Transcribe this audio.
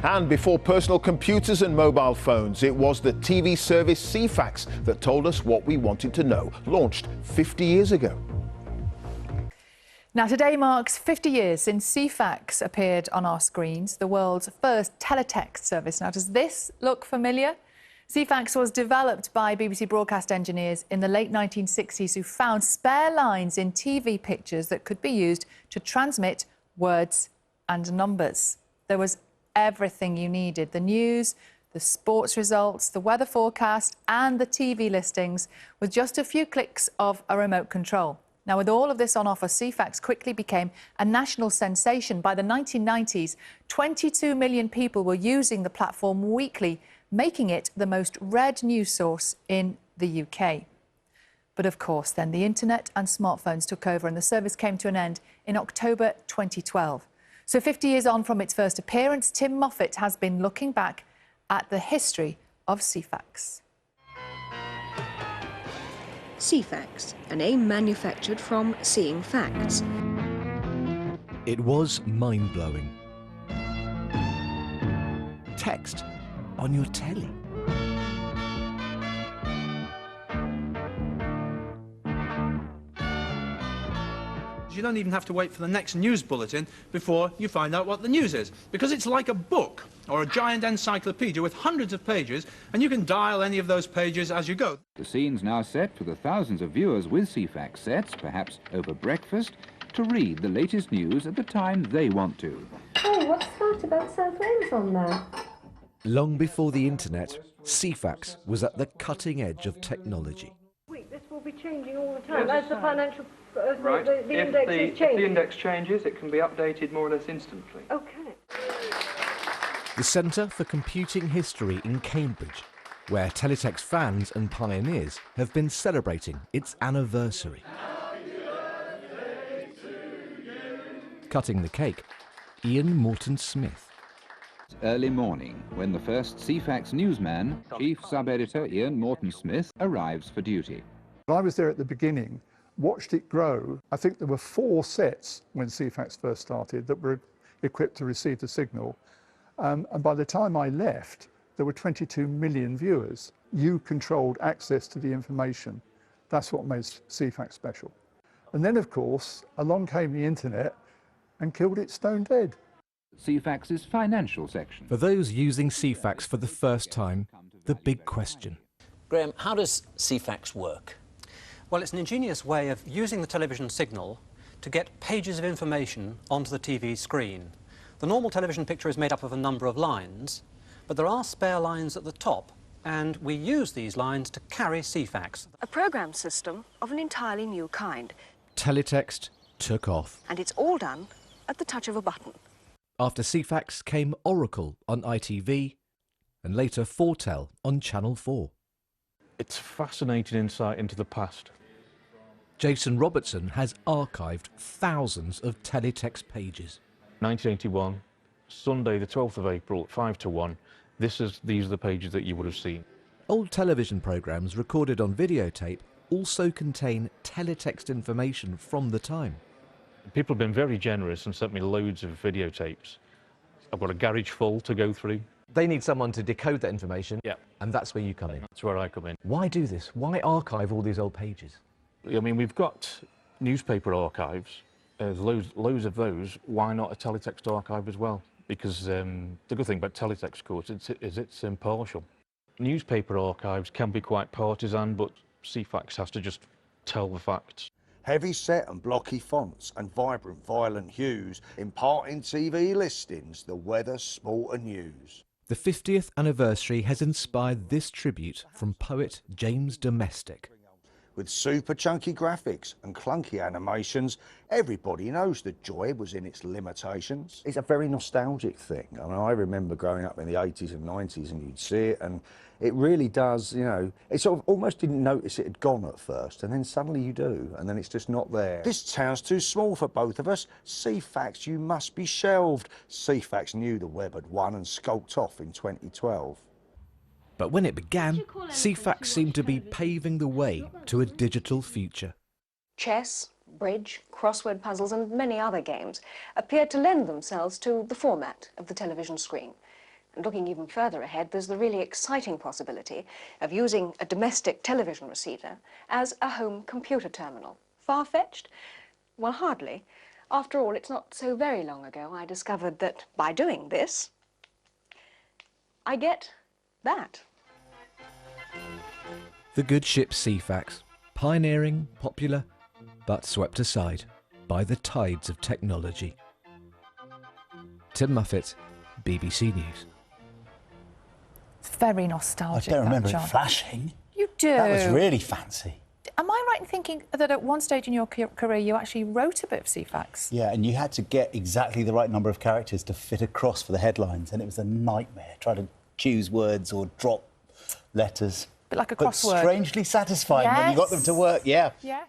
And before personal computers and mobile phones, it was the TV service Ceefax that told us what we wanted to know, launched 50 years ago. Now, today marks 50 years since Ceefax appeared on our screens, the world's first teletext service. Now, does this look familiar? Ceefax was developed by BBC broadcast engineers in the late 1960s who found spare lines in TV pictures that could be used to transmit words and numbers. There was everything you needed: the news, the sports results, the weather forecast and the TV listings, with just a few clicks of a remote control. Now, with all of this on offer, Ceefax quickly became a national sensation. By the 1990s, 22 million people were using the platform weekly, making it the most read news source in the UK. But of course, then the internet and smartphones took over and the service came to an end in October 2012. So 50 years on from its first appearance, Tim Moffat has been looking back at the history of Ceefax. Ceefax, a name manufactured from seeing facts. It was mind-blowing. Text on your telly. You don't even have to wait for the next news bulletin before you find out what the news is, because it's like a book or a giant encyclopedia with hundreds of pages, and you can dial any of those pages as you go. The scene's now set for the thousands of viewers with Ceefax sets, perhaps over breakfast, to read the latest news at the time they want to. Oh, what's that about South Wales on there? Long before the internet, Ceefax was at the cutting edge of technology. This will be changing all the time as the financial right. the index is changing. If the index changes, it can be updated more or less instantly. Okay. The Centre for Computing History in Cambridge, where teletext fans and pioneers have been celebrating its anniversary. Cutting the cake, Ian Morton-Smith. Early morning, when the first Ceefax newsman, Chief Sub-Editor Ian Morton-Smith, arrives for duty. I was there at the beginning, watched it grow. I think there were 4 sets when Ceefax first started that were equipped to receive the signal. And by the time I left, there were 22 million viewers. You controlled access to the information. That's what made Ceefax special. And then, of course, along came the internet and killed it stone dead. Ceefax's financial section. For those using Ceefax for the first time, the big question. Graham, how does Ceefax work? Well, it's an ingenious way of using the television signal to get pages of information onto the TV screen. The normal television picture is made up of a number of lines, but there are spare lines at the top, and we use these lines to carry Ceefax. A program system of an entirely new kind. Teletext took off. And it's all done at the touch of a button. After Ceefax came Oracle on ITV and later Foretel on Channel 4. It's fascinating insight into the past. Jason Robertson has archived thousands of teletext pages. 1981, Sunday the 12th of April at 5 to 1. These are the pages that you would have seen. Old television programmes recorded on videotape also contain teletext information from the time. People have been very generous and sent me loads of videotapes. I've got a garage full to go through. They need someone to decode that information, yeah, and that's where you come in. That's where I come in. Why do this? Why archive all these old pages? I mean, we've got newspaper archives, loads of those. Why not a teletext archive as well? Because the good thing about teletext, of course, is it's impartial. Newspaper archives can be quite partisan, but Ceefax has to just tell the facts. Heavy set and blocky fonts and vibrant, violent hues imparting TV listings, the weather, sport and news. The 50th anniversary has inspired this tribute from poet James Domestic. With super chunky graphics and clunky animations, everybody knows the joy was in its limitations. It's a very nostalgic thing. I mean, I remember growing up in the 80s and 90s and you'd see it and it really does, you know, it sort of almost didn't notice it had gone at first and then suddenly you do and then it's just not there. This town's too small for both of us. Ceefax, you must be shelved. Ceefax knew the web had won and skulked off in 2012. But when it began, Ceefax seemed to be paving the way to a digital future. Chess, bridge, crossword puzzles and many other games appeared to lend themselves to the format of the television screen. And looking even further ahead, there's the really exciting possibility of using a domestic television receiver as a home computer terminal. Far-fetched? Well, hardly. After all, it's not so very long ago I discovered that by doing this, I get that. The good ship Ceefax, pioneering, popular, but swept aside by the tides of technology. Tim Muffet, BBC News. It's very nostalgic. I don't remember John. it flashing. You do. That was really fancy. Am I right in thinking that at one stage in your career you actually wrote a bit of Ceefax? Yeah, and you had to get exactly the right number of characters to fit across for the headlines, and it was a nightmare trying to choose words or drop letters. But like a crossword. But strangely satisfying when you got them to work, yeah. Yeah.